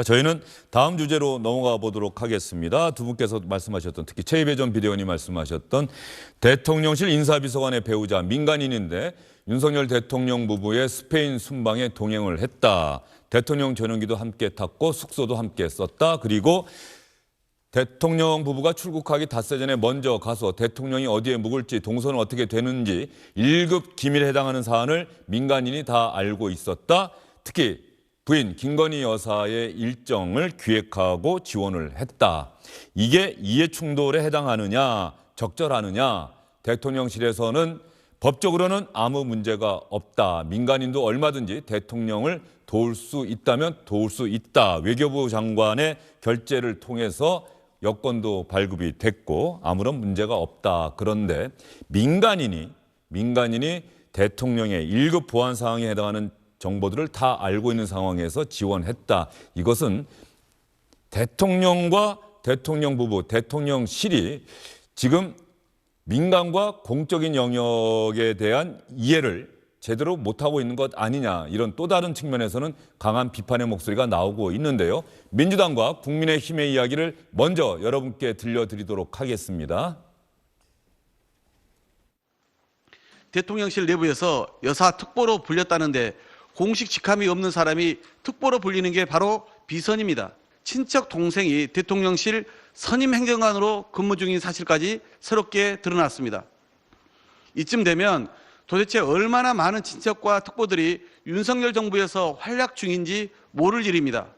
저희는 다음 주제로 넘어가 보도록 하겠습니다. 두 분께서 말씀하셨던, 특히 최이배 전 비대위원이 말씀하셨던 대통령실 인사비서관의 배우자 민간인인데 윤석열 대통령 부부의 스페인 순방에 동행을 했다. 대통령 전용기도 함께 탔고 숙소도 함께 썼다. 그리고 대통령 부부가 출국하기 닷새 전에 먼저 가서 대통령이 어디에 묵을지, 동선은 어떻게 되는지 1급 기밀에 해당하는 사안을 민간인이 다 알고 있었다. 특히 부인 김건희 여사의 일정을 기획하고 지원을 했다. 이게 이해충돌에 해당하느냐, 적절하느냐. 대통령실에서는 법적으로는 아무 문제가 없다. 민간인도 얼마든지 대통령을 도울 수 있다면 도울 수 있다. 외교부 장관의 결재를 통해서 여권도 발급이 됐고 아무런 문제가 없다. 그런데 민간인이 대통령의 1급 보안 사항에 해당하는 정보들을 다 알고 있는 상황에서 지원했다. 이것은 대통령과 대통령 부부, 대통령실이 지금 민간과 공적인 영역에 대한 이해를 제대로 못하고 있는 것 아니냐, 이런 또 다른 측면에서는 강한 비판의 목소리가 나오고 있는데요. 민주당과 국민의힘의 이야기를 먼저 여러분께 들려드리도록 하겠습니다. 대통령실 내부에서 여사 특보로 불렸다는데 공식 직함이 없는 사람이 특보로 불리는 게 바로 비선입니다. 친척 동생이 대통령실 선임 행정관으로 근무 중인 사실까지 새롭게 드러났습니다. 이쯤 되면 도대체 얼마나 많은 친척과 특보들이 윤석열 정부에서 활약 중인지 모를 일입니다.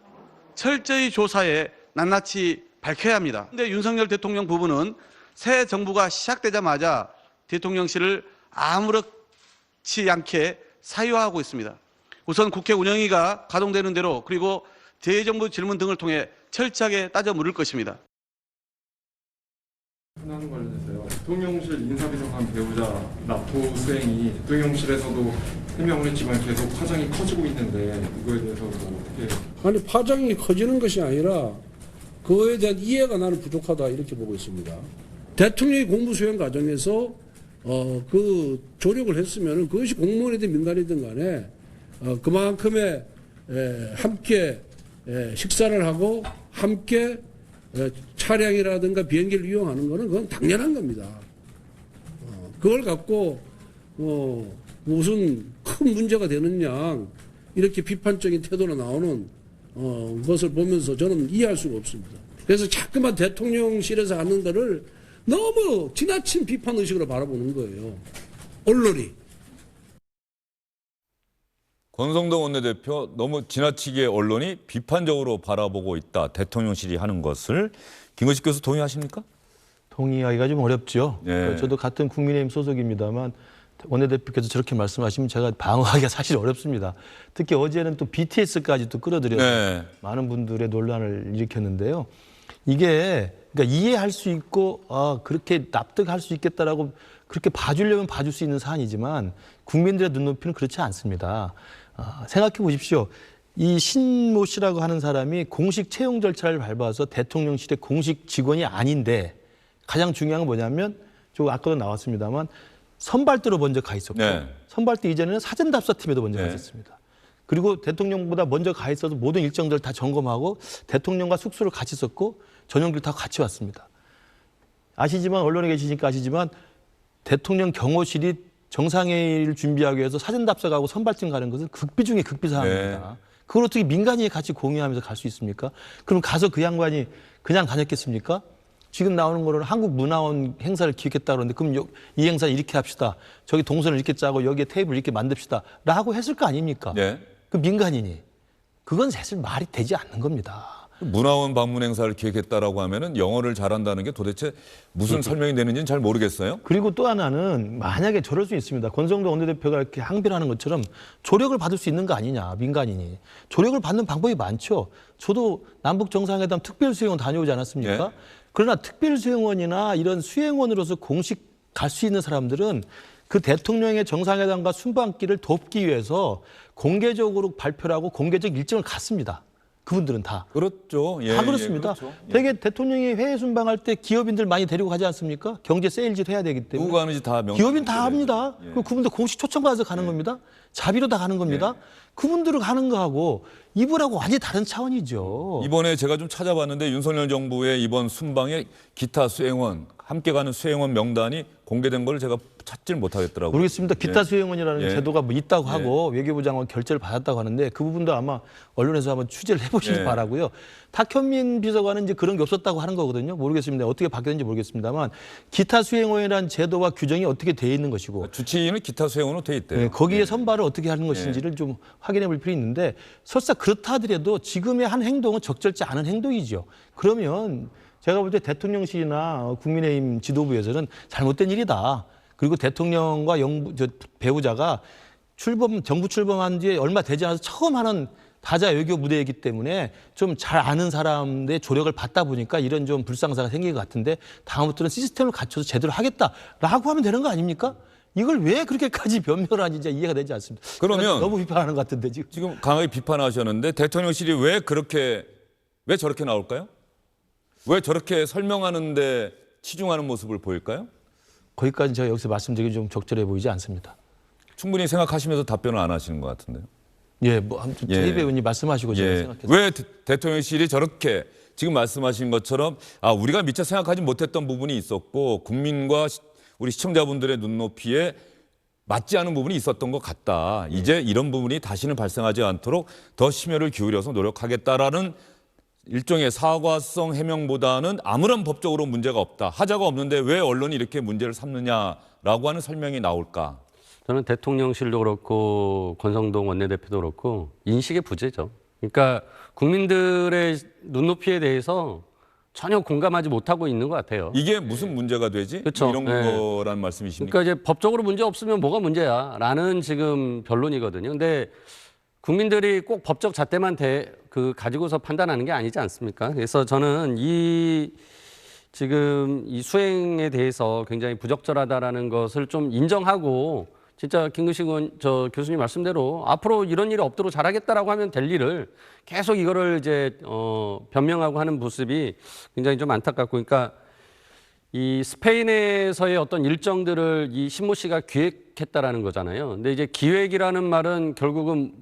철저히 조사해 낱낱이 밝혀야 합니다. 그런데 윤석열 대통령 부부는 새 정부가 시작되자마자 대통령실을 아무렇지 않게 사유화하고 있습니다. 우선 국회 운영위가 가동되는 대로, 그리고 재정부 질문 등을 통해 철저하게 따져 물을 것입니다. 하는 관련해서요. 대통령실 인사비서관 배우자 납부 수행이 대통령실에서도 해명을 했지만 계속 파장이 커지고 있는데 이거에 대해서 뭐 어떻게? 아니, 파장이 커지는 것이 아니라 그거에 대한 이해가 나는 부족하다, 이렇게 보고 있습니다. 대통령이 공무 수행 과정에서 그 조력을 했으면 그것이 공무원이든 민간이든 간에 그만큼의 함께 식사를 하고 함께 차량이라든가 비행기를 이용하는 것은 그건 당연한 겁니다. 그걸 갖고 무슨 큰 문제가 되는 양 이렇게 비판적인 태도로 나오는 것을 보면서 저는 이해할 수가 없습니다. 그래서 자꾸만 대통령실에서 하는 거를 너무 지나친 비판 의식으로 바라보는 거예요, 언론이. 권성동 원내대표, 너무 지나치게 언론이 비판적으로 바라보고 있다. 대통령실이 하는 것을. 김거식 교수 동의하십니까? 동의하기가 좀 어렵죠. 네. 저도 같은 국민의힘 소속입니다만 원내대표께서 저렇게 말씀하시면 제가 방어하기가 사실 어렵습니다. 특히 어제는 또 BTS까지 또 끌어들여서 네. 많은 분들의 논란을 일으켰는데요. 이게 그러니까 이해할 수 있고 그렇게 납득할 수 있겠다라고 그렇게 봐주려면 봐줄 수 있는 사안이지만 국민들의 눈높이는 그렇지 않습니다. 생각해 보십시오. 이 신모 씨라고 하는 사람이 공식 채용 절차를 밟아서 대통령실의 공식 직원이 아닌데 가장 중요한 건 뭐냐면 저 아까도 나왔습니다만 선발대로 먼저 가 있었고 네. 선발대 이전에는 사전답사팀에도 먼저 가 있었습니다. 그리고 대통령보다 먼저 가 있어서 모든 일정들을 다 점검하고 대통령과 숙소를 같이 썼고 전용기를 다 같이 왔습니다. 아시지만 언론에 계시니까 아시지만 대통령 경호실이 정상회의를 준비하기 위해서 사전답사가고 선발팀 가는 것은 극비 중에 극비 사항입니다. 네. 그걸 어떻게 민간인이 같이 공유하면서 갈 수 있습니까? 그럼 가서 그 양반이 그냥 다녔겠습니까? 지금 나오는 거는 한국문화원 행사를 기획했다 그러는데 그럼 이 행사 이렇게 합시다. 저기 동선을 이렇게 짜고 여기에 테이블 이렇게 만듭시다. 라고 했을 거 아닙니까? 네. 그 민간인이. 그건 사실 말이 되지 않는 겁니다. 문화원 방문 행사를 기획했다라고 하면은 영어를 잘한다는 게 도대체 무슨 설명이 되는지는 잘 모르겠어요. 그리고 또 하나는 만약에 저럴 수 있습니다. 권성동 원내대표가 이렇게 항변을 하는 것처럼 조력을 받을 수 있는 거 아니냐, 민간인이. 조력을 받는 방법이 많죠. 저도 남북 정상회담 특별수행원 다녀오지 않았습니까? 네. 그러나 특별수행원이나 이런 수행원으로서 공식 갈 수 있는 사람들은 그 대통령의 정상회담과 순방길을 돕기 위해서 공개적으로 발표를 하고 공개적 일정을 갔습니다. 그분들은 다. 그렇죠. 예, 다 그렇습니다. 그렇죠. 예. 되게 대통령이 해외 순방할 때 기업인들 많이 데리고 가지 않습니까? 경제 세일즈를 해야 되기 때문에. 누가 하는지 다 명. 기업인 다 합니다. 예. 그분들 공식 초청받아서 가는 겁니다. 자비로 다 가는 겁니다. 그분들은 가는 거하고 이분하고 완전히 다른 차원이죠. 이번에 제가 좀 찾아봤는데 윤석열 정부의 이번 순방에 기타 수행원 함께 가는 수행원 명단이 공개된 걸 제가 찾질 못하겠더라고요. 모르겠습니다. 기타 수행원이라는 예. 제도가 뭐 있다고 하고 외교부 장관 결재를 받았다고 하는데 그 부분도 아마 언론에서 한번 취재를 해보시기 예. 바라고요. 탁현민 비서관은 이제 그런 게 없었다고 하는 거거든요. 모르겠습니다. 어떻게 바뀌었는지 모르겠습니다만 기타 수행원이라는 제도와 규정이 어떻게 돼 있는 것이고 주치의는 기타 수행원으로 돼 있대요. 예, 거기에 선발을 어떻게 하는 것인지를 좀 확인해 볼 필요 있는데 설사 그렇다 하더라도 지금의 한 행동은 적절치 않은 행동이죠. 그러면 제가 볼 때 대통령실이나 국민의힘 지도부에서는 잘못된 일이다. 그리고 대통령과 배우자가 정부 출범한 뒤에 얼마 되지 않아서 처음 하는 다자 외교 무대이기 때문에 좀 잘 아는 사람들의 조력을 받다 보니까 이런 좀 불상사가 생긴 것 같은데 다음부터는 시스템을 갖춰서 제대로 하겠다라고 하면 되는 거 아닙니까? 이걸 왜 그렇게까지 변명을 하는지 이제 이해가 되지 않습니다. 그러면 너무 비판하는 것 같은데 지금. 지금 강하게 비판하셨는데 대통령실이 왜 저렇게 나올까요? 왜 저렇게 설명하는데 치중하는 모습을 보일까요? 거기까지 제가 여기서 말씀드리기 좀 적절해 보이지 않습니다. 충분히 생각하시면서 답변을 안 하시는 것 같은데요. 예, 뭐 아무튼 예. 최 배우님 말씀하시고 제가 생각해서 왜 대통령실이 저렇게 지금 말씀하신 것처럼 우리가 미처 생각하지 못했던 부분이 있었고 국민과 우리 시청자분들의 눈높이에 맞지 않은 부분이 있었던 것 같다. 이제 이런 부분이 다시는 발생하지 않도록 더 심혈을 기울여서 노력하겠다라는 일종의 사과성 해명보다는 아무런 법적으로 문제가 없다. 하자가 없는데 왜 언론이 이렇게 문제를 삼느냐라고 하는 설명이 나올까? 저는 대통령실도 그렇고 권성동 원내대표도 그렇고 인식의 부재죠. 그러니까 국민들의 눈높이에 대해서 전혀 공감하지 못하고 있는 것 같아요. 이게 무슨 문제가 되지? 그렇죠. 이런 네. 거란 말씀이십니까? 그러니까 이제 법적으로 문제 없으면 뭐가 문제야라는 지금 변론이거든요. 근데 국민들이 꼭 법적 잣대만 가지고서 판단하는 게 아니지 않습니까? 그래서 저는 지금 이 수행에 대해서 굉장히 부적절하다라는 것을 좀 인정하고 진짜 김근식 교수님 말씀대로 앞으로 이런 일이 없도록 잘하겠다라고 하면 될 일을 계속 이거를 이제 변명하고 하는 모습이 굉장히 좀 안타깝고, 그러니까 이 스페인에서의 어떤 일정들을 이 신모 씨가 기획했다라는 거잖아요. 근데 이제 기획이라는 말은 결국은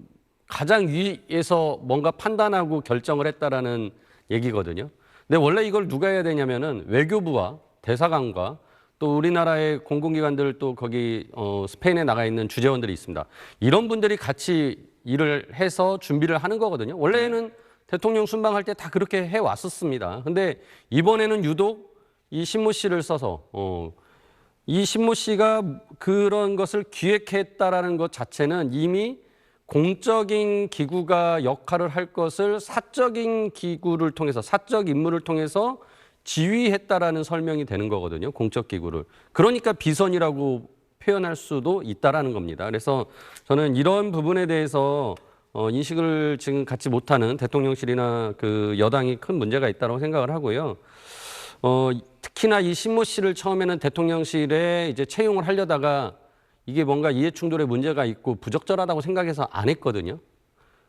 가장 위에서 뭔가 판단하고 결정을 했다라는 얘기거든요. 근데 원래 이걸 누가 해야 되냐면은 외교부와 대사관과 또 우리나라의 공공기관들 또 거기 스페인에 나가 있는 주재원들이 있습니다. 이런 분들이 같이 일을 해서 준비를 하는 거거든요. 원래는 대통령 순방할 때 다 그렇게 해 왔었습니다. 근데 이번에는 유독 이 신모 씨를 써서 이 신모 씨가 그런 것을 기획했다라는 것 자체는 이미 공적인 기구가 역할을 할 것을 사적인 기구를 통해서, 사적 임무를 통해서 지휘했다라는 설명이 되는 거거든요. 공적 기구를. 그러니까 비선이라고 표현할 수도 있다라는 겁니다. 그래서 저는 이런 부분에 대해서 인식을 지금 갖지 못하는 대통령실이나 그 여당이 큰 문제가 있다고 생각을 하고요. 특히나 이 신모 씨를 처음에는 대통령실에 이제 채용을 하려다가 이게 뭔가 이해충돌의 문제가 있고 부적절하다고 생각해서 안 했거든요.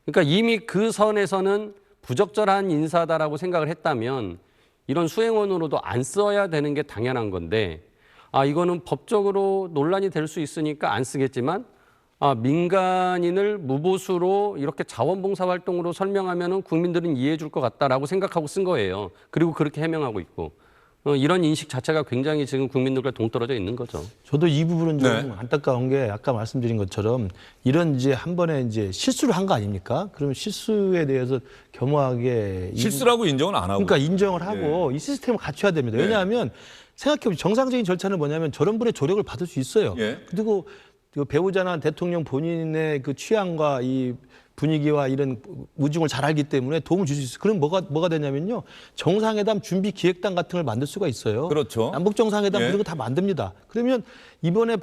그러니까 이미 그 선에서는 부적절한 인사다라고 생각을 했다면 이런 수행원으로도 안 써야 되는 게 당연한 건데, 이거는 법적으로 논란이 될 수 있으니까 안 쓰겠지만, 민간인을 무보수로 이렇게 자원봉사 활동으로 설명하면은 국민들은 이해해 줄 것 같다라고 생각하고 쓴 거예요. 그리고 그렇게 해명하고 있고. 이런 인식 자체가 굉장히 지금 국민들과 동떨어져 있는 거죠. 저도 이 부분은 좀 네. 안타까운 게 아까 말씀드린 것처럼 이런 이제 한 번에 이제 실수를 한 거 아닙니까? 그럼 실수에 대해서 겸허하게 실수라고 인정은 안 하고. 그러니까 인정을 하고 이 시스템을 갖춰야 됩니다. 왜냐하면 생각해보면 정상적인 절차는 뭐냐면 저런 분의 조력을 받을 수 있어요. 예. 그리고 그 배우자나 대통령 본인의 그 취향과 이 분위기와 이런 우중을 잘 알기 때문에 도움을 줄 수 있어요. 그럼 뭐가 되냐면요. 정상회담 준비 기획단 같은 걸 만들 수가 있어요. 그렇죠. 남북 정상회담 예. 이런 거 다 만듭니다. 그러면 이번에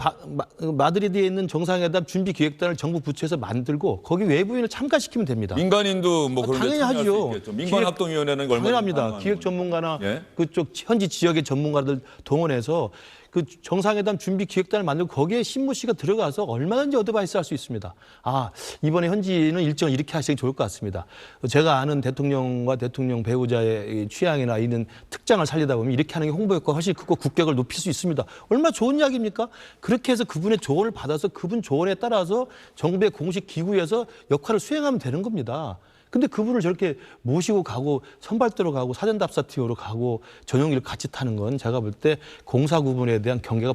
마드리드에 있는 정상회담 준비 기획단을 정부 부처에서 만들고 거기 외부인을 참가시키면 됩니다. 민간인도 뭐 그런 데 당연히 참여할 수 하죠. 있겠죠. 민간합동위원회는 얼마나 당연합니다. 기획 전문가나 예. 그쪽 현지 지역의 전문가들 동원해서 그 정상회담 준비 기획단을 만들고 거기에 신모 씨가 들어가서 얼마든지 어드바이스 할 수 있습니다. 아, 이번에 현지는 일정을 이렇게 하시는 게 좋을 것 같습니다. 제가 아는 대통령과 대통령 배우자의 취향이나 이런 특장을 살리다 보면 이렇게 하는 게 홍보 효과가 훨씬 크고 국격을 높일 수 있습니다. 얼마나 좋은 이야기입니까? 그렇게 해서 그분의 조언을 받아서 그분 조언에 따라서 정부의 공식 기구에서 역할을 수행하면 되는 겁니다. 근데 그분을 저렇게 모시고 가고 선발대로 가고 사전답사팀으로 가고 전용기를 같이 타는 건 제가 볼 때 공사 구분에 대한 경계가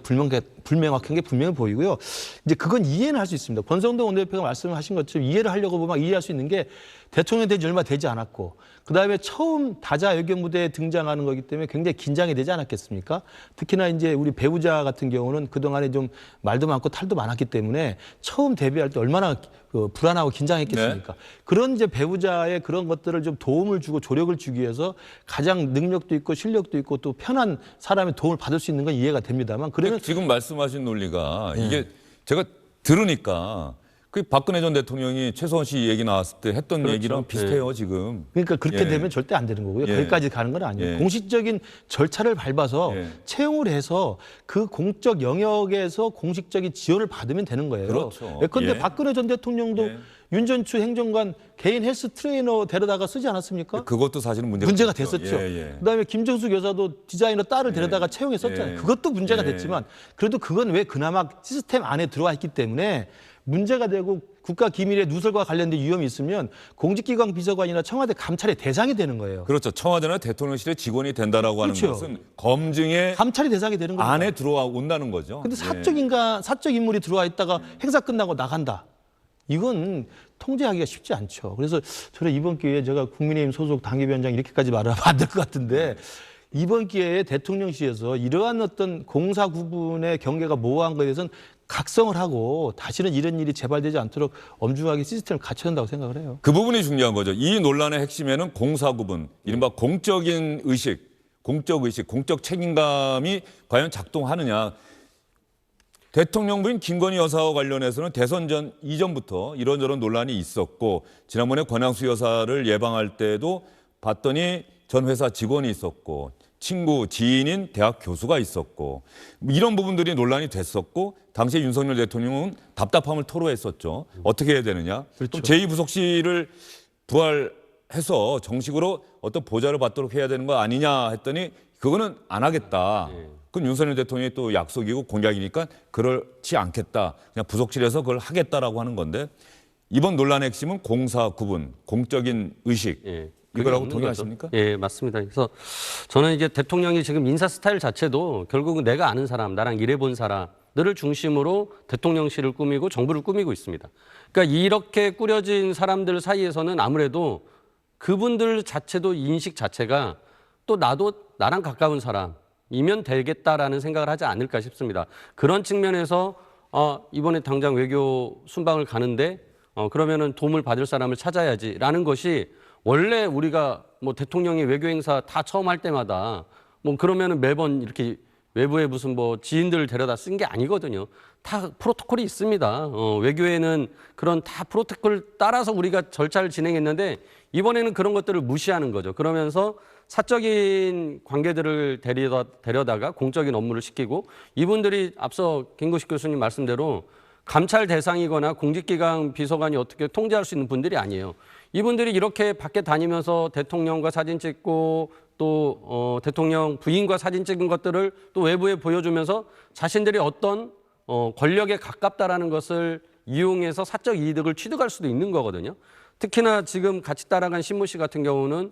불명확한 게 분명히 보이고요. 이제 그건 이해는 할 수 있습니다. 권성동 원내대표가 말씀하신 것처럼 이해를 하려고 보면 이해할 수 있는 게 대통령이 된 지 얼마 되지 않았고 그다음에 처음 다자 외교 무대에 등장하는 거기 때문에 굉장히 긴장이 되지 않았겠습니까? 특히나 이제 우리 배우자 같은 경우는 그동안에 좀 말도 많고 탈도 많았기 때문에 처음 데뷔할 때 얼마나 불안하고 긴장했겠습니까? 네. 그런 이제 배우자의 그런 것들을 좀 도움을 주고 조력을 주기 위해서 가장 능력도 있고 실력도 있고 또 편한 사람의 도움을 받을 수 있는 건 이해가 됩니다만 그러면 지금 말씀하신 논리가 이게 제가 들으니까 그 박근혜 전 대통령이 최소원 씨 얘기 나왔을 때 했던 그렇죠. 얘기랑 비슷해요, 지금. 그러니까 그렇게 예. 되면 절대 안 되는 거고요. 예. 거기까지 가는 건 아니에요. 예. 공식적인 절차를 밟아서 예. 채용을 해서 그 공적 영역에서 공식적인 지원을 받으면 되는 거예요. 그렇죠. 예컨대 예. 박근혜 전 대통령도 예. 윤전추 행정관 개인 헬스 트레이너 데려다가 쓰지 않았습니까? 그것도 사실은 문제가 됐었죠. 예, 예. 그다음에 김정숙 여사도 디자이너 딸을 데려다가 채용했었잖아요. 예. 그것도 문제가 예. 됐지만 그래도 그건 왜 그나마 시스템 안에 들어와 있기 때문에 문제가 되고 국가 기밀의 누설과 관련된 위험이 있으면 공직기관 비서관이나 청와대 감찰의 대상이 되는 거예요. 그렇죠. 청와대나 대통령실의 직원이 된다라고 하는 그렇죠. 것은 검증의 감찰이 대상이 되는 겁니다. 안에 들어와 온다는 거죠. 근데 예. 사적 인물이 들어와 있다가 행사 끝나고 나간다. 이건 통제하기가 쉽지 않죠. 그래서 저는 이번 기회에 제가 국민의힘 소속 당협위원장 이렇게까지 말하면 안 될 것 같은데 이번 기회에 대통령실에서 이러한 어떤 공사 구분의 경계가 모호한 것에 대해서는 각성을 하고 다시는 이런 일이 재발되지 않도록 엄중하게 시스템을 갖춰야 한다고 생각을 해요. 그 부분이 중요한 거죠. 이 논란의 핵심에는 공사 구분, 이른바 공적인 의식, 공적 의식, 공적 책임감이 과연 작동하느냐. 대통령 부인 김건희 여사와 관련해서는 대선 전 이전부터 이런저런 논란이 있었고 지난번에 권양수 여사를 예방할 때도 봤더니 전 회사 직원이 있었고 친구, 지인인 대학 교수가 있었고 이런 부분들이 논란이 됐었고 당시에 윤석열 대통령은 답답함을 토로했었죠. 어떻게 해야 되느냐. 그렇죠. 제2부속실을 부활해서 정식으로 어떤 보좌를 받도록 해야 되는 거 아니냐 했더니 그거는 안 하겠다. 그건 윤석열 대통령의 또 약속이고 공약이니까 그렇지 않겠다. 그냥 부속실에서 그걸 하겠다라고 하는 건데 이번 논란의 핵심은 공사 구분, 공적인 의식. 예. 이거라고 없는 동의하십니까? 거죠. 예, 맞습니다. 그래서 저는 이제 대통령이 지금 인사 스타일 자체도 결국은 내가 아는 사람, 나랑 일해본 사람들을 중심으로 대통령실을 꾸미고 정부를 꾸미고 있습니다. 그러니까 이렇게 꾸려진 사람들 사이에서는 아무래도 그분들 자체도 인식 자체가 또 나도 나랑 가까운 사람이면 되겠다라는 생각을 하지 않을까 싶습니다. 그런 측면에서 이번에 당장 외교 순방을 가는데 그러면은 도움을 받을 사람을 찾아야지라는 것이 원래 우리가 뭐 대통령이 외교 행사 다 처음 할 때마다 뭐 그러면은 매번 이렇게 외부에 무슨 뭐 지인들을 데려다 쓴 게 아니거든요. 다 프로토콜이 있습니다. 외교에는 그런 다 프로토콜 따라서 우리가 절차를 진행했는데 이번에는 그런 것들을 무시하는 거죠. 그러면서 사적인 관계들을 데려다가 공적인 업무를 시키고 이분들이 앞서 김구식 교수님 말씀대로 감찰 대상이거나 공직기강 비서관이 어떻게 통제할 수 있는 분들이 아니에요. 이분들이 이렇게 밖에 다니면서 대통령과 사진 찍고 또 대통령 부인과 사진 찍은 것들을 또 외부에 보여주면서 자신들이 어떤 권력에 가깝다라는 것을 이용해서 사적 이득을 취득할 수도 있는 거거든요. 특히나 지금 같이 따라간 신모 씨 같은 경우는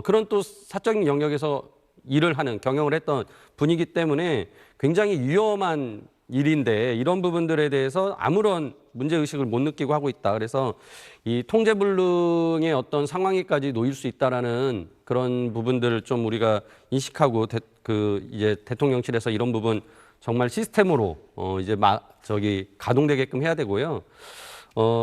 그런 또 사적인 영역에서 일을 하는 경영을 했던 분이기 때문에 굉장히 위험한 일인데 이런 부분들에 대해서 아무런 문제의식을 못 느끼고 하고 있다. 그래서 이 통제불능의 어떤 상황에까지 놓일 수 있다라는 그런 부분들을 좀 우리가 인식하고 이제 대통령실에서 이런 부분 정말 시스템으로 이제 가동되게끔 해야 되고요.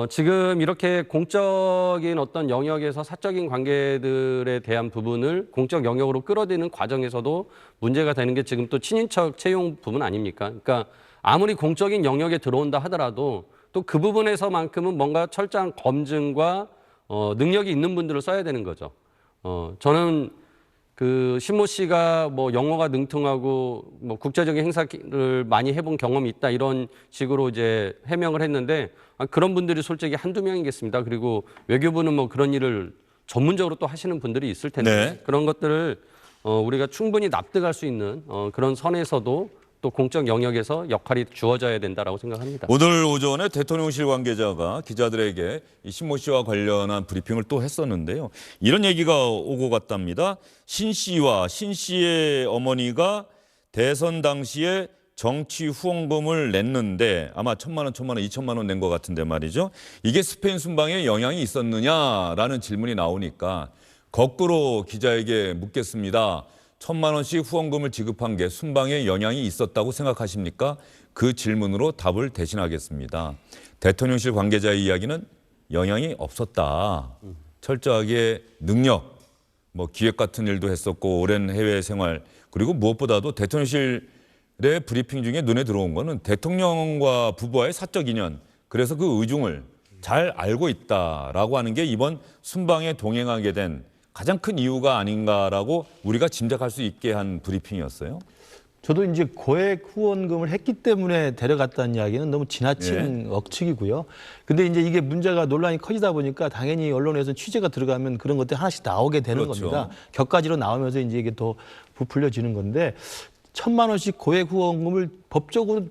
지금 이렇게 공적인 어떤 영역에서 사적인 관계들에 대한 부분을 공적 영역으로 끌어들이는 과정에서도 문제가 되는 게 지금 또 친인척 채용 부분 아닙니까? 그러니까 아무리 공적인 영역에 들어온다 하더라도 또 그 부분에서만큼은 뭔가 철저한 검증과 능력이 있는 분들을 써야 되는 거죠. 저는 그 신모 씨가 뭐 영어가 능통하고 뭐 국제적인 행사를 많이 해본 경험이 있다 이런 식으로 이제 해명을 했는데 그런 분들이 솔직히 한두 명이겠습니다. 그리고 외교부는 뭐 그런 일을 전문적으로 또 하시는 분들이 있을 텐데 네. 그런 것들을 우리가 충분히 납득할 수 있는 그런 선에서도 또 공적 영역에서 역할이 주어져야 된다라고 생각합니다. 오늘 오전에 대통령실 관계자가 기자들에게 이 신모 씨와 관련한 브리핑을 또 했었는데요. 이런 얘기가 오고 갔답니다. 신 씨와 신 씨의 어머니가 대선 당시에 정치 후원금을 냈는데 아마 1,000만 원, 2천만 원 낸 것 같은데 말이죠. 이게 스페인 순방에 영향이 있었느냐라는 질문이 나오니까 거꾸로 기자에게 묻겠습니다. 1,000만 원씩 후원금을 지급한 게 순방에 영향이 있었다고 생각하십니까? 그 질문으로 답을 대신하겠습니다. 대통령실 관계자의 이야기는 영향이 없었다. 철저하게 능력, 뭐 기획 같은 일도 했었고 오랜 해외 생활 그리고 무엇보다도 대통령실의 브리핑 중에 눈에 들어온 거는 대통령과 부부와의 사적 인연 그래서 그 의중을 잘 알고 있다라고 하는 게 이번 순방에 동행하게 된 가장 큰 이유가 아닌가라고 우리가 짐작할 수 있게 한 브리핑이었어요. 저도 이제 고액 후원금을 했기 때문에 데려갔다는 이야기는 너무 지나친 억측이고요. 근데 이제 이게 문제가 논란이 커지다 보니까 당연히 언론에서 취재가 들어가면 그런 것들이 하나씩 나오게 되는 그렇죠. 겁니다. 격가지로 나오면서 이제 이게 더 부풀려지는 건데 1,000만 원씩 고액 후원금을 법적으로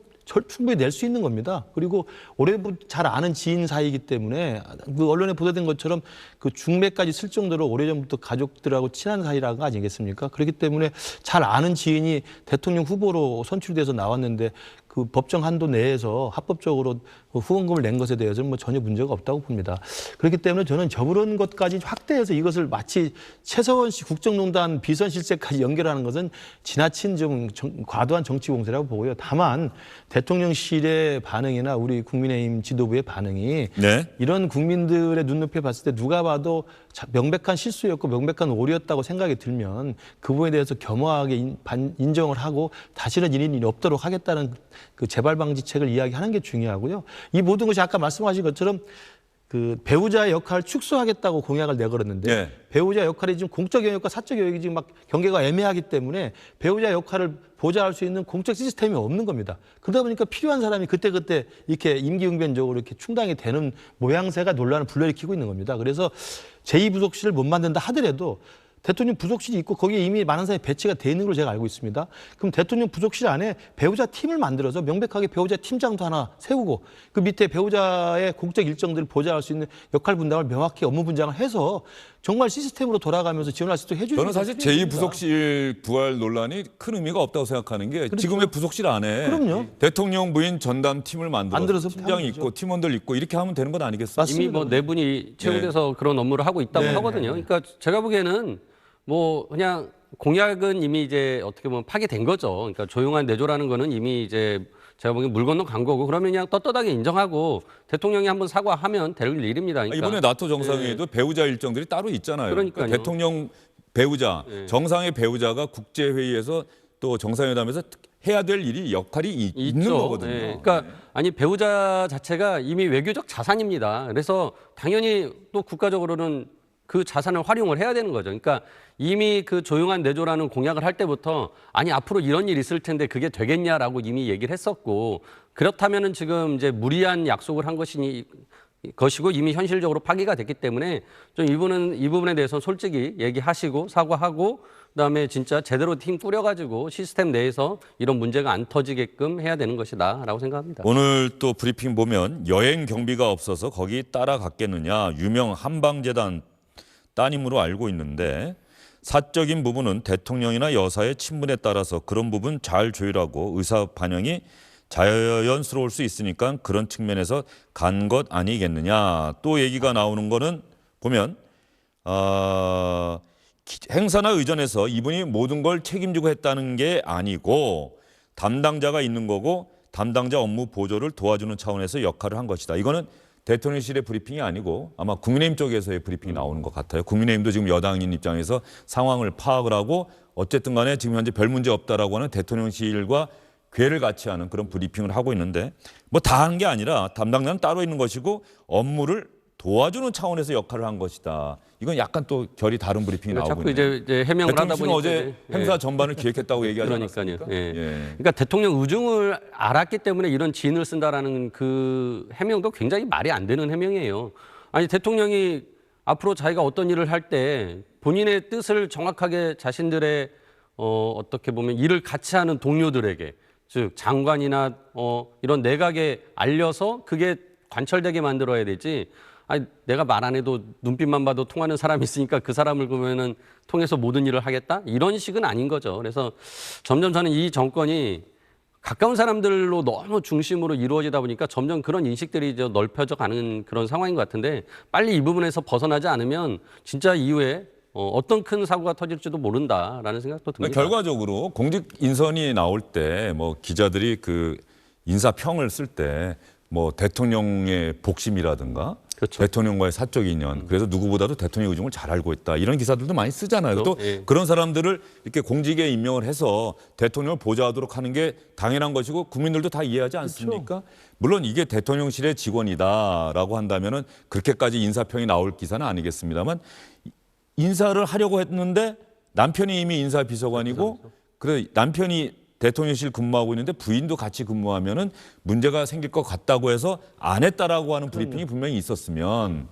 충분히 낼 수 있는 겁니다. 그리고 오래부터 잘 아는 지인 사이이기 때문에 그 언론에 보도된 것처럼 그 중매까지 쓸 정도로 오래전부터 가족들하고 친한 사이라는 거 아니겠습니까? 그렇기 때문에 잘 아는 지인이 대통령 후보로 선출돼서 나왔는데 그 법정 한도 내에서 합법적으로 후원금을 낸 것에 대해서는 뭐 전혀 문제가 없다고 봅니다. 그렇기 때문에 저는 저런 것까지 확대해서 이것을 마치 최서원 씨 국정농단 비선실세까지 연결하는 것은 지나친 좀 과도한 정치 공세라고 보고요. 다만 대통령실의 반응이나 우리 국민의힘 지도부의 반응이 네. 이런 국민들의 눈높이에 봤을 때 누가 봐도 명백한 실수였고 명백한 오류였다고 생각이 들면 그 부분에 대해서 겸허하게 인정을 하고 다시는 이런 일이 없도록 하겠다는 그 재발 방지책을 이야기하는 게 중요하고요. 이 모든 것이 아까 말씀하신 것처럼 그 배우자의 역할을 축소하겠다고 공약을 내걸었는데 네. 배우자 역할이 지금 공적 영역과 사적 영역이 지금 막 경계가 애매하기 때문에 배우자 역할을 보좌할 수 있는 공적 시스템이 없는 겁니다. 그러다 보니까 필요한 사람이 그때그때 이렇게 임기응변적으로 이렇게 충당이 되는 모양새가 논란을 불러일으키고 있는 겁니다. 그래서 제2부속실을 못 만든다 하더라도 대통령 부속실이 있고 거기에 이미 많은 사람이 배치가 돼 있는 걸로 제가 알고 있습니다. 그럼 대통령 부속실 안에 배우자 팀을 만들어서 명백하게 배우자 팀장도 하나 세우고 그 밑에 배우자의 공적 일정들을 보좌할 수 있는 역할 분담을 명확히 업무 분장을 해서 정말 시스템으로 돌아가면서 지원할 수 있도록 해주는 저는 사실 제2부속실 부활 논란이 큰 의미가 없다고 생각하는 게 지금의 부속실 안에 그럼요. 대통령 부인 전담팀을 만들어서 만들어서 팀장이 하면 있고 팀원들 있고 이렇게 하면 되는 건 아니겠어요? 맞습니다. 이미 뭐 네 분이 채용돼서 그런 업무를 하고 있다고 하거든요. 그러니까 제가 보기에는 뭐 그냥 공약은 이미 이제 어떻게 보면 파기된 거죠. 그러니까 조용한 내조라는 거는 이미 이제 제가 보기엔 물 건너 간 거고 그러면 그냥 떳떳하게 인정하고 대통령이 한번 사과하면 될 일입니다. 그러니까 이번에 나토 정상회의도 배우자 일정들이 따로 있잖아요. 그러니까요. 대통령 배우자, 정상의 배우자가 국제회의에서 또 정상회담에서 해야 될 일이 역할이 있는 있죠. 거거든요. 그러니까 아니 배우자 자체가 이미 외교적 자산입니다. 그래서 당연히 또 국가적으로는 그 자산을 활용을 해야 되는 거죠. 그러니까 이미 그 조용한 내조라는 공약을 할 때부터 아니 앞으로 이런 일이 있을 텐데 그게 되겠냐라고 이미 얘기를 했었고 그렇다면은 지금 이제 무리한 약속을 한 것이고 이미 현실적으로 파기가 됐기 때문에 좀 이 부분에 대해서 솔직히 얘기하시고 사과하고 그다음에 진짜 제대로 팀 꾸려가지고 시스템 내에서 이런 문제가 안 터지게끔 해야 되는 것이다라고 생각합니다. 오늘 또 브리핑 보면 여행 경비가 없어서 거기 따라갔겠느냐 유명 한방재단 따님으로 알고 있는데 사적인 부분은 대통령이나 여사의 친분에 따라서 그런 부분 잘 조율하고 의사 반영이 자연스러울 수 있으니까 그런 측면에서 간 것 아니겠느냐. 또 얘기가 나오는 거는 보면 행사나 의전에서 이분이 모든 걸 책임지고 했다는 게 아니고 담당자가 있는 거고 담당자 업무 보조를 도와주는 차원에서 역할을 한 것이다. 이거는 대통령실의 브리핑이 아니고 아마 국민의힘 쪽에서의 브리핑이 나오는 것 같아요. 국민의힘도 지금 여당인 입장에서 상황을 파악을 하고 어쨌든 간에 지금 현재 별 문제 없다라고 하는 대통령실과 궤를 같이 하는 그런 브리핑을 하고 있는데 뭐 다 하는 게 아니라 담당자는 따로 있는 것이고 업무를 도와주는 차원에서 역할을 한 것이다. 이건 약간 또 결이 다른 브리핑이 나오고 자꾸 있네요. 이제 해명을 하다 대통령실은 보니까 어제 이제, 행사 전반을 기획했다고 얘기하지 그러니까요. 않았습니까? 예. 예. 그러니까 대통령 의중을 알았기 때문에 이런 지인을 쓴다라는 그 해명도 굉장히 말이 안 되는 해명이에요. 아니 대통령이 앞으로 자기가 어떤 일을 할 때 본인의 뜻을 정확하게 자신들의 어떻게 보면 일을 같이 하는 동료들에게 즉 장관이나 이런 내각에 알려서 그게 관철되게 만들어야 되지. 아니 내가 말 안 해도 눈빛만 봐도 통하는 사람이 있으니까 그 사람을 그러면은 통해서 모든 일을 하겠다? 이런 식은 아닌 거죠. 그래서 점점 저는 이 정권이 가까운 사람들로 너무 중심으로 이루어지다 보니까 점점 그런 인식들이 이제 넓혀져 가는 그런 상황인 것 같은데 빨리 이 부분에서 벗어나지 않으면 진짜 이후에 어떤 큰 사고가 터질지도 모른다라는 생각도 듭니다. 결과적으로 공직 인선이 나올 때 뭐 기자들이 그 인사평을 쓸 때 뭐 대통령의 복심이라든가 그렇죠. 대통령과의 사적 인연, 그래서 누구보다도 대통령 의중을 잘 알고 있다 이런 기사들도 많이 쓰잖아요. 또 예. 그런 사람들을 이렇게 공직에 임명을 해서 대통령을 보좌하도록 하는 게 당연한 것이고 국민들도 다 이해하지 않습니까? 물론 이게 대통령실의 직원이다라고 한다면은 그렇게까지 인사평이 나올 기사는 아니겠습니다만 인사를 하려고 했는데 남편이 이미 인사비서관이고 그래 남편이 대통령실 근무하고 있는데 부인도 같이 근무하면은 문제가 생길 것 같다고 해서 안 했다라고 하는 브리핑이 분명히 있었으면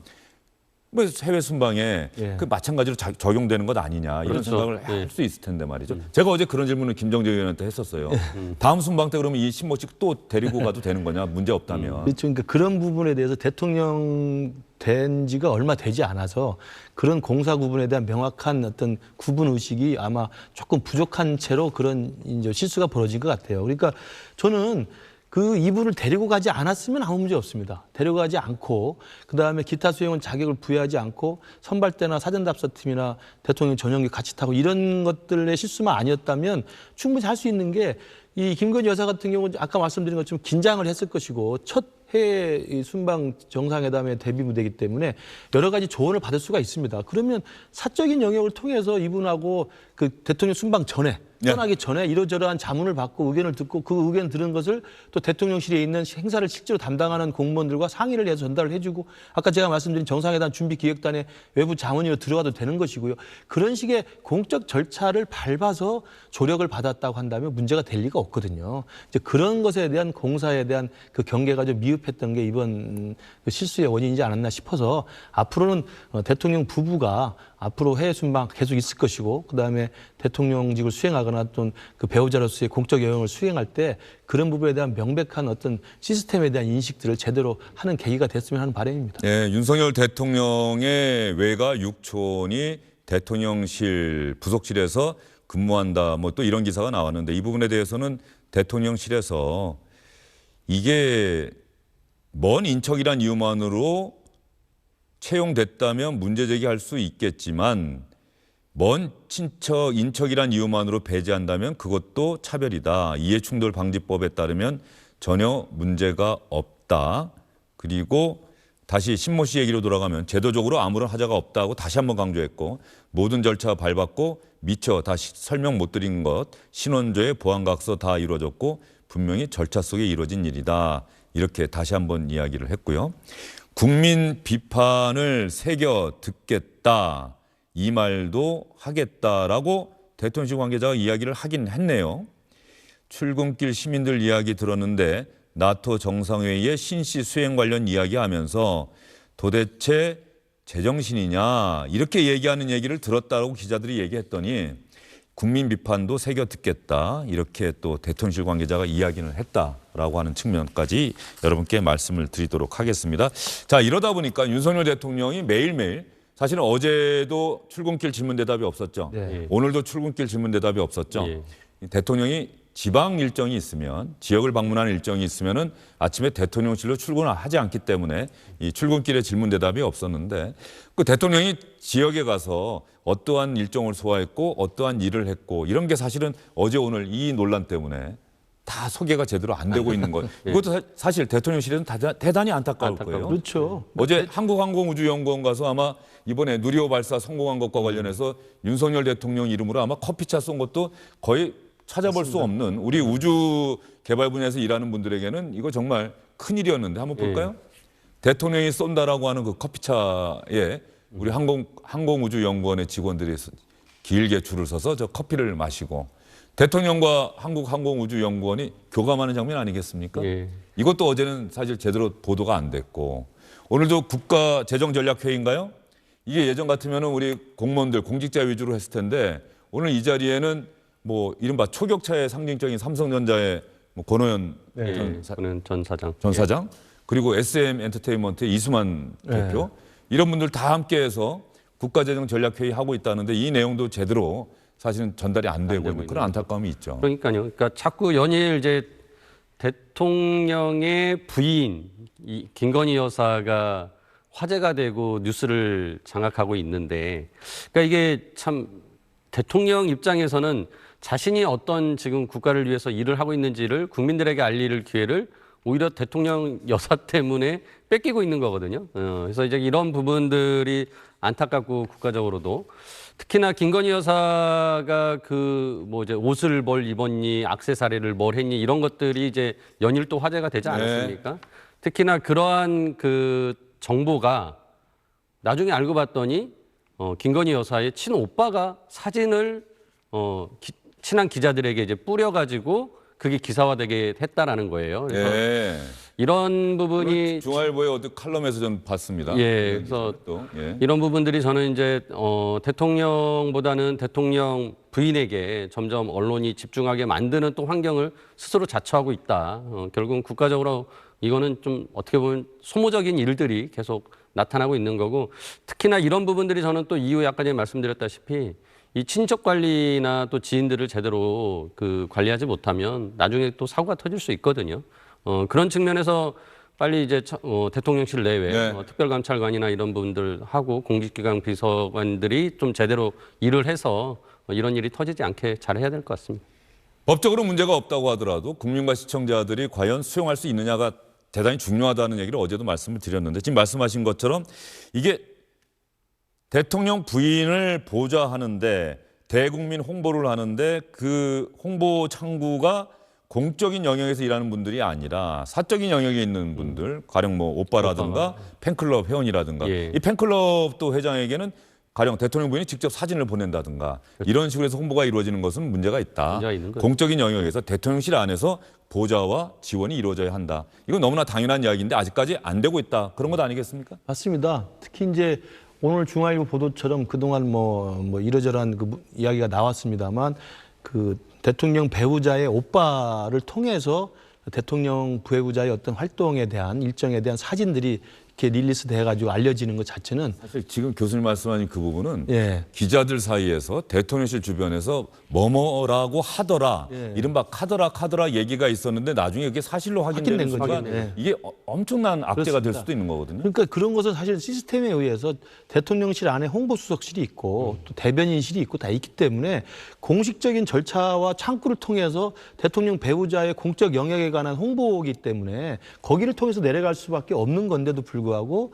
뭐 해외 순방에 예. 그 마찬가지로 적용되는 것 아니냐 이런 그렇죠. 생각을 할 수 있을 텐데 말이죠. 제가 어제 그런 질문을 김정재 의원한테 했었어요. 다음 순방 때 그러면 이 신모식 또 데리고 가도 되는 거냐 문제 없다면. 그렇죠. 그러니까 그런 부분에 대해서 대통령 된 지가 얼마 되지 않아서 그런 공사 구분에 대한 명확한 어떤 구분 의식이 아마 조금 부족한 채로 그런 이제 실수가 벌어진 것 같아요. 그러니까 저는 그 이분을 데리고 가지 않았으면 아무 문제 없습니다. 데려가지 않고 그다음에 기타 수행원 자격을 부여하지 않고 선발대나 사전답사팀이나 대통령 전용기 같이 타고 이런 것들의 실수만 아니었다면 충분히 할 수 있는 게 이 김건희 여사 같은 경우는 아까 말씀드린 것처럼 긴장을 했을 것이고 첫 해외 순방 정상회담의 데뷔 무대이기 때문에 여러 가지 조언을 받을 수가 있습니다. 그러면 사적인 영역을 통해서 이분하고 그 대통령 순방 전에 떠나기 전에 이러저러한 자문을 받고 의견을 듣고 그 의견 들은 것을 또 대통령실에 있는 행사를 실제로 담당하는 공무원들과 상의를 해서 전달을 해주고 아까 제가 말씀드린 정상회담 준비기획단의 외부 자문위로 들어가도 되는 것이고요. 그런 식의 공적 절차를 밟아서 조력을 받았다고 한다면 문제가 될 리가 없거든요. 이제 그런 것에 대한 공사에 대한 그 경계가 좀 미흡했던 게 이번 실수의 원인이지 않았나 싶어서 앞으로는 대통령 부부가 앞으로 해외 순방 계속 있을 것이고 그다음에 대통령직을 수행하거나 또 그 배우자로서의 공적 여행을 수행할 때 그런 부분에 대한 명백한 어떤 시스템에 대한 인식들을 제대로 하는 계기가 됐으면 하는 바람입니다. 예, 윤석열 대통령의 외가 육촌이 대통령실 부속실에서 근무한다 뭐 또 이런 기사가 나왔는데 이 부분에 대해서는 대통령실에서 이게 먼 인척이란 이유만으로 채용됐다면 문제 제기할 수 있겠지만 먼 친척, 인척이란 이유만으로 배제한다면 그것도 차별이다. 이해충돌방지법에 따르면 전혀 문제가 없다. 그리고 다시 신모 씨 얘기로 돌아가면 제도적으로 아무런 하자가 없다고 다시 한번 강조했고 모든 절차 밟았고 미처 다시 설명 못 드린 것 신원조회 보안각서 다 이루어졌고 분명히 절차 속에 이루어진 일이다. 이렇게 다시 한번 이야기를 했고요. 국민 비판을 새겨 듣겠다. 이 말도 하겠다라고 대통령실 관계자가 이야기를 하긴 했네요. 출근길 시민들 이야기 들었는데 나토 정상회의의 신시 수행 관련 이야기하면서 도대체 제정신이냐 이렇게 얘기하는 얘기를 들었다고 기자들이 얘기했더니 국민 비판도 새겨 듣겠다 이렇게 또 대통령실 관계자가 이야기를 했다라고 하는 측면까지 여러분께 말씀을 드리도록 하겠습니다. 자 이러다 보니까 윤석열 대통령이 매일매일 사실은 어제도 출근길 질문 대답이 없었죠. 네. 오늘도 출근길 질문 대답이 없었죠. 예. 대통령이 지방 일정이 있으면 지역을 방문하는 일정이 있으면은 아침에 대통령실로 출근을 하지 않기 때문에 이 출근길에 질문 대답이 없었는데 그 대통령이 지역에 가서 어떠한 일정을 소화했고 어떠한 일을 했고 이런 게 사실은 어제 오늘 이 논란 때문에 다 소개가 제대로 안 되고 있는 것. 이것도 사실 대통령실에는 대단히 안타까울 거예요. 그렇죠. 어제 한국항공우주연구원 가서 아마 이번에 누리호 발사 성공한 것과 관련해서 윤석열 대통령 이름으로 아마 커피차 쏜 것도 거의 찾아볼 수 없는 우리 우주 개발 분야에서 일하는 분들에게는 이거 정말 큰일이었는데 한번 볼까요? 대통령이 쏜다라고 하는 그 커피차에 우리 항공우주연구원의 직원들이 길게 줄을 서서 저 커피를 마시고 대통령과 한국항공우주연구원이 교감하는 장면 아니겠습니까? 예. 이것도 어제는 사실 제대로 보도가 안 됐고 오늘도 국가재정전략회의인가요? 이게 예전 같으면 우리 공무원들, 공직자 위주로 했을 텐데 오늘 이 자리에는 뭐 이른바 초격차의 상징적인 삼성전자의 뭐 권오연 전 사장. 전 사장 그리고 SM 엔터테인먼트의 이수만 대표 이런 분들 다 함께해서 국가재정전략회의 하고 있다는데 이 내용도 제대로 사실은 전달이 안 되고 있는 그런 안타까움이 있죠. 그러니까요. 그러니까 자꾸 연일 이제 대통령의 부인 이 김건희 여사가 화제가 되고 뉴스를 장악하고 있는데, 그러니까 이게 참 대통령 입장에서는 자신이 어떤 지금 국가를 위해서 일을 하고 있는지를 국민들에게 알릴 기회를 오히려 대통령 여사 때문에 뺏기고 있는 거거든요. 그래서 이제 이런 부분들이 안타깝고 국가적으로도 특히나 김건희 여사가 그 뭐 이제 옷을 뭘 입었니, 액세서리를 뭘 했니 이런 것들이 이제 연일 또 화제가 되지 않았습니까? 특히나 그러한 그 정보가 나중에 알고 봤더니 김건희 여사의 친오빠가 사진을 친한 기자들에게 이제 뿌려가지고 그게 기사화되게 했다라는 거예요. 그래서 이런 부분이 중앙일보의 어떤 칼럼에서 좀 봤습니다. 예, 그래서 이런 부분들이 저는 이제 대통령보다는 대통령 부인에게 점점 언론이 집중하게 만드는 또 환경을 스스로 자처하고 있다. 결국은 국가적으로 이거는 좀 어떻게 보면 소모적인 일들이 계속 나타나고 있는 거고 특히나 이런 부분들이 저는 또 이후에 아까 전에 말씀드렸다시피 이 친인척 관리나 또 지인들을 제대로 그 관리하지 못하면 나중에 또 사고가 터질 수 있거든요. 그런 측면에서 빨리 이제 대통령실 내외 특별감찰관이나 이런 분들하고 공직기관 비서관들이 좀 제대로 일을 해서 이런 일이 터지지 않게 잘해야 될 것 같습니다. 법적으로 문제가 없다고 하더라도 국민과 시청자들이 과연 수용할 수 있느냐가 대단히 중요하다는 얘기를 어제도 말씀을 드렸는데 지금 말씀하신 것처럼 이게 대통령 부인을 보좌하는데 대국민 홍보를 하는데 그 홍보 창구가 공적인 영역에서 일하는 분들이 아니라 사적인 영역에 있는 분들, 가령 뭐 오빠라든가 팬클럽 회원이라든가 이 팬클럽도 회장에게는 가령 대통령 부인이 직접 사진을 보낸다든가 이런 식으로 해서 홍보가 이루어지는 것은 문제가 있다. 공적인 영역에서 대통령실 안에서 보좌와 지원이 이루어져야 한다. 이건 너무나 당연한 이야기인데 아직까지 안 되고 있다. 그런 것 아니겠습니까? 맞습니다. 특히 이제 오늘 중앙일보 보도처럼 그동안 뭐 이러저러한 그 이야기가 나왔습니다만 그 대통령 배우자의 오빠를 통해서 대통령 배우자의 어떤 활동에 대한 일정에 대한 사진들이 이렇게 릴리스 돼가지고 알려지는 것 자체는 사실 지금 교수님 말씀하신 그 부분은 기자들 사이에서 대통령실 주변에서 뭐뭐라고 하더라 이른바 카더라 얘기가 있었는데 나중에 그게 사실로 확인되는 순간 이게 엄청난 악재가 될 수도 있는 거거든요. 그러니까 그런 것은 사실 시스템에 의해서 대통령실 안에 홍보수석실이 있고 또 대변인실이 있고 다 있기 때문에 공식적인 절차와 창구를 통해서 대통령 배우자의 공적 영역에 관한 홍보이기 때문에 거기를 통해서 내려갈 수밖에 없는 건데도 불구하고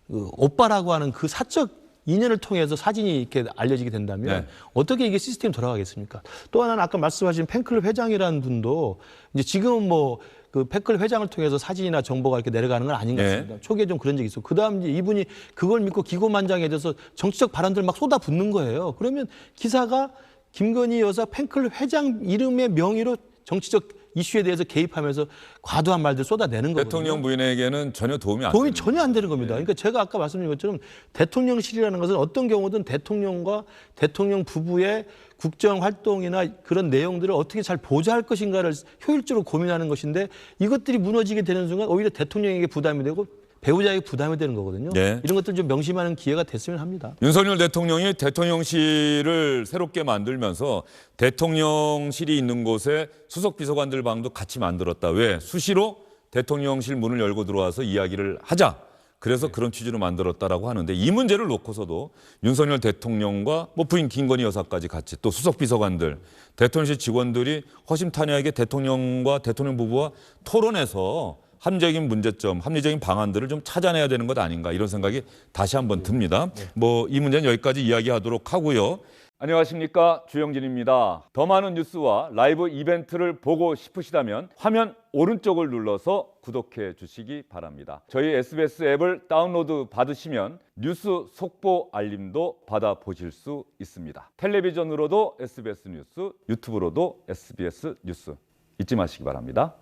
그 오빠라고 하는 그 사적 인연을 통해서 사진이 이렇게 알려지게 된다면 어떻게 이게 시스템이 돌아가겠습니까? 또 하나는 아까 말씀하신 팬클럽 회장이라는 분도 이제 지금은 뭐 그 팬클럽 회장을 통해서 사진이나 정보가 이렇게 내려가는 건 아닌 것 같습니다. 초기에 좀 그런 적이 있었고 그다음 이제 이분이 그걸 믿고 기고만장해져서 정치적 발언들 막 쏟아붓는 거예요. 그러면 기사가 김건희 여사 팬클럽 회장 이름의 명의로 정치적 이슈에 대해서 개입하면서 과도한 말들 쏟아내는 거거든요. 대통령 부인에게는 전혀 도움이 전혀 안 되는 겁니다. 그러니까 제가 아까 말씀드린 것처럼 대통령실이라는 것은 어떤 경우든 대통령과 대통령 부부의 국정 활동이나 그런 내용들을 어떻게 잘 보좌할 것인가를 효율적으로 고민하는 것인데 이것들이 무너지게 되는 순간 오히려 대통령에게 부담이 되고 배우자에게 부담이 되는 거거든요. 이런 것들 좀 명심하는 기회가 됐으면 합니다. 윤석열 대통령이 대통령실을 새롭게 만들면서 대통령실이 있는 곳에 수석비서관들 방도 같이 만들었다. 왜? 수시로 대통령실 문을 열고 들어와서 이야기를 하자. 그래서 그런 취지로 만들었다라고 하는데 이 문제를 놓고서도 윤석열 대통령과 뭐 부인 김건희 여사까지 같이 또 수석비서관들, 대통령실 직원들이 허심탄회하게 대통령과 대통령 부부와 토론해서 합리적인 문제점, 합리적인 방안들을 좀 찾아내야 되는 것 아닌가 이런 생각이 다시 한번 듭니다. 뭐 이 문제는 여기까지 이야기하도록 하고요. 안녕하십니까, 주영진입니다. 더 많은 뉴스와 라이브 이벤트를 보고 싶으시다면 화면 오른쪽을 눌러서 구독해 주시기 바랍니다. 저희 SBS 앱을 다운로드 받으시면 뉴스 속보 알림도 받아보실 수 있습니다. 텔레비전으로도 SBS 뉴스, 유튜브로도 SBS 뉴스 잊지 마시기 바랍니다.